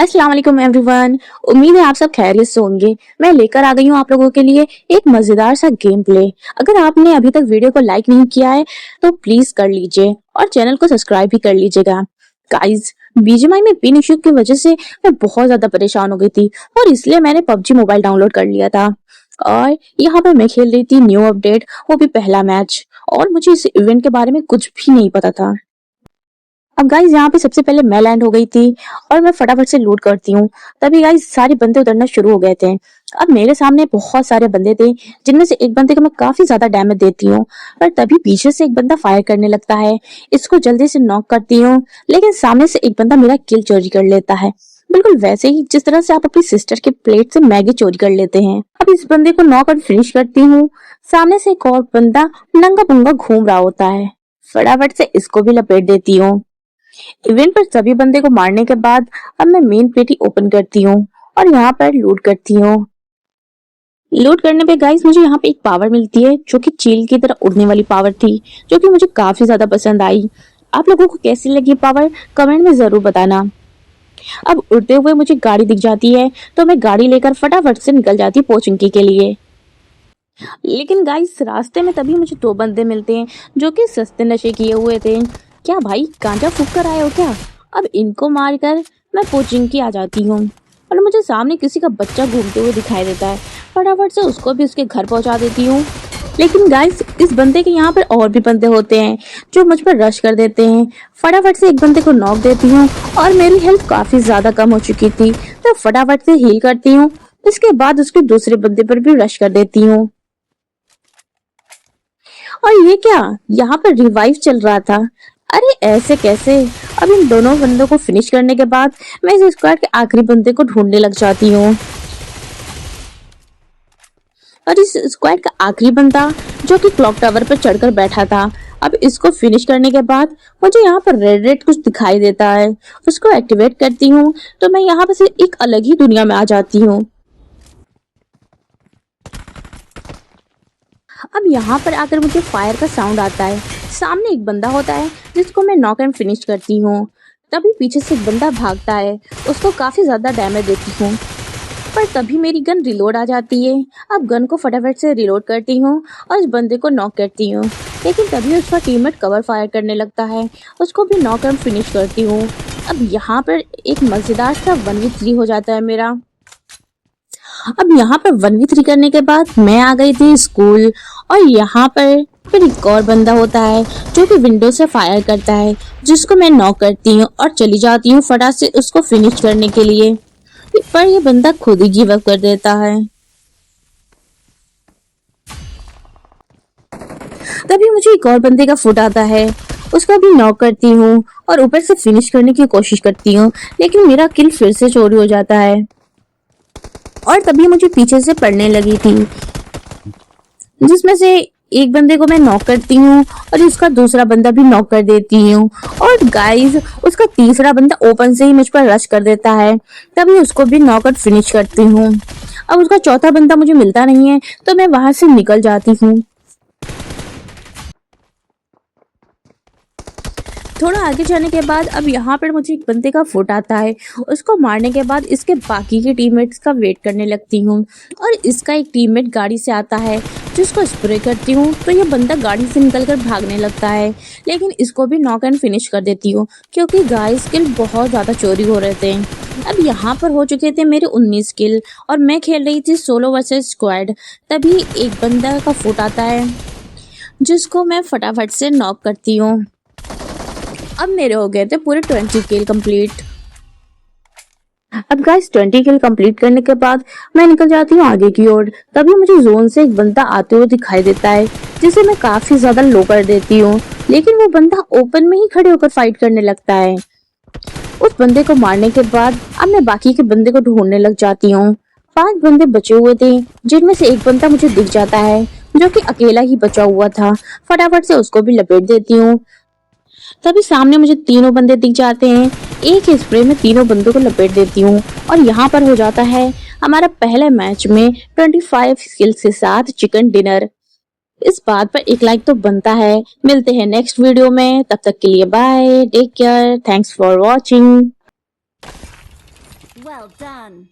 अस्सलाम वालेकुम एवरीवन। उम्मीद है आप सब खैरियत से होंगे। मैं लेकर आ गई हूँ आप लोगों के लिए एक मजेदार सा गेम प्ले। अगर आपने अभी तक वीडियो को लाइक नहीं किया है तो प्लीज कर लीजिए और चैनल को सब्सक्राइब भी कर लीजिएगा। गाइस, बीजीएमआई में पिन इश्यू की वजह से मैं बहुत ज्यादा परेशान हो गई थी और इसलिए मैंने पबजी मोबाइल डाउनलोड कर लिया था। और यहाँ पर मैं खेल रही थी न्यू अपडेट, वो भी पहला मैच। और मुझे इस इवेंट के बारे में कुछ भी नहीं पता था। अब गाइस यहाँ पे सबसे पहले मैं लैंड हो गई थी और मैं फटाफट से लूट करती हूँ। तभी गाइस सारे बंदे उतरना शुरू हो गए थे। अब मेरे सामने बहुत सारे बंदे थे जिनमें से एक बंदे को मैं काफी ज्यादा डैमेज देती हूँ, पर तभी पीछे से एक बंदा फायर करने लगता है। इसको जल्दी से नॉक करती हूँ, लेकिन सामने से एक बंदा मेरा किल चोरी कर लेता है। बिल्कुल वैसे ही जिस तरह से आप अपनी सिस्टर के प्लेट से मैगी चोरी कर लेते हैं। अब इस बंदे को नॉक और फिनिश करती हूँ। सामने से एक और बंदा नंगा पुंगा घूम रहा होता है। फटाफट से इसको भी लपेट देती हूँ। इवेंट पर सभी बंदे को मारने के बाद अब मैं मेन पेटी ओपन करती हूँ और यहाँ पर लूट करती हूँ। लूट करने पे गाइस मुझे यहाँ पे एक पावर मिलती है जो कि चील की तरह उड़ने वाली पावर थी, जो कि मुझे काफी ज्यादा पसंद आई। आप लोगों को कैसी लगी पावर कमेंट में जरूर बताना। अब उड़ते हुए मुझे गाड़ी दिख जाती है तो मैं गाड़ी लेकर फटाफट से निकल जाती हूँ पोचिंकी के लिए। लेकिन गाइस रास्ते में तभी मुझे दो बंदे मिलते हैं जो कि सस्ते नशे किए हुए थे। क्या भाई गांजा फूक कर आए हो क्या? अब इनको मारकर मैं कोचिंग की आ जाती हूँ और मुझे सामने किसी का बच्चा घूमते हुए दिखाई देता है। फटाफट से उसको भी उसके घर पहुंचा देती हूँ। लेकिन गाइस इस बंदे के यहाँ पर और भी बंदे होते हैं जो मुझ पर रश कर देते हैं। फटाफट से एक बंदे को नॉक देती हूँ और मेरी हेल्थ काफी ज्यादा कम हो चुकी थी, तो फटाफट से हील करती हूँ। इसके बाद उसके दूसरे बंदे पर भी रश कर देती हूँ। और ये क्या, यहाँ पर रिवाइव चल रहा था? अरे ऐसे कैसे? अब इन दोनों बंदों को फिनिश करने के बाद मैं इस स्क्वाड के आखिरी बंदे को ढूंढने लग जाती हूँ। और इस स्क्वाड का आखिरी बंदा जो कि क्लॉक टावर पर चढ़कर बैठा था। अब इसको फिनिश करने के बाद मुझे यहाँ पर रेड रेड कुछ दिखाई देता है। उसको एक्टिवेट करती हूँ तो मैं यहाँ पर से एक अलग ही दुनिया में आ जाती हूँ। अब यहाँ पर आकर मुझे फायर का साउंड आता है। सामने एक बंदा होता है जिसको मैं नॉक एंड फिनिश करती हूँ। तभी पीछे से एक बंदा भागता है, उसको काफी ज्यादा डैमेज देती हूँ, पर तभी मेरी गन रिलोड आ जाती है। अब गन को फटाफट से रिलोड करती हूँ और उस बंदे को नॉक करती हूँ, लेकिन तभी उसका टीममेट कवर फायर करने लगता है। उसको भी नॉक एंड फिनिश करती हूँ। अब यहाँ पर एक मजेदार सा 1v3 हो जाता है मेरा। अब यहाँ पर 1v3 करने के बाद मैं आ गई थी स्कूल और यहाँ पर फिर एक और बंदा होता है जो कि विंडो से फायर करता है, जिसको मैं नॉक करती हूँ और चली जाती हूँ फटाक से उसको फिनिश करने के लिए। पर ये बंदा खुद ही गिव अप कर देता है। तभी मुझे एक और बंदे का फुट आता है, उसको भी नॉक करती हूँ और ऊपर से फिनिश करने की कोशिश करती हूँ, लेकिन मेरा किल फिर से चोरी हो जाता है। और तभी मुझे पीछे से पड़ने लगी थी, जिसमें से एक बंदे को मैं नॉक करती हूँ और उसका दूसरा बंदा भी नॉक कर देती हूँ। और गाइस उसका तीसरा बंदा ओपन से ही मुझ पर रश कर देता है, तभी उसको भी नॉक और फिनिश करती हूँ। अब उसका चौथा बंदा मुझे मिलता नहीं है तो मैं वहां से निकल जाती हूँ। थोड़ा आगे जाने के बाद अब यहाँ पर मुझे एक बंदे का फुट आता है। उसको मारने के बाद इसके बाकी के टीममेट्स का वेट करने लगती हूँ और इसका एक टीममेट गाड़ी से आता है, जिसको स्प्रे करती हूँ तो ये बंदा गाड़ी से निकलकर भागने लगता है, लेकिन इसको भी नॉक एंड फिनिश कर देती हूँ क्योंकि गाइस किल बहुत ज़्यादा चोरी हो रहे थे। अब यहाँ पर हो चुके थे मेरे 19 किल और मैं खेल रही थी सोलो वर्सेस स्क्वाड। तभी एक बंदा का फुट आता है जिसको मैं फटाफट से नॉक करती हूँ। अब मेरे हो गए थे पूरे 20 किल कंप्लीट। अब गाइस 20 किल कंप्लीट करने के बाद मैं निकल जाती हूँ आगे की ओर। तभी मुझे जोन से एक बंदा आते हुए दिखाई देता है, जिसे मैं काफी ज्यादा लो कर देती हूँ, लेकिन वो बंदा ओपन में ही खड़े होकर फाइट करने लगता है। उस बंदे को मारने के बाद अब मैं बाकी के बंदे को ढूंढने लग जाती हूँ। 5 बंदे बचे हुए थे, जिनमें से एक बंदा मुझे दिख जाता है जो कि अकेला ही बचा हुआ था। फटाफट से उसको भी लपेट देती हूँ। तभी सामने मुझे तीनों बंदे दिख जाते हैं। एक ही स्प्रे में तीनों बंदों को लपेट देती हूँ और यहाँ पर हो जाता है हमारा पहले मैच में 25 स्किल्स के साथ चिकन डिनर। इस बात पर एक लाइक तो बनता है। मिलते हैं नेक्स्ट वीडियो में, तब तक के लिए bye, take care, thanks for watching. Well done!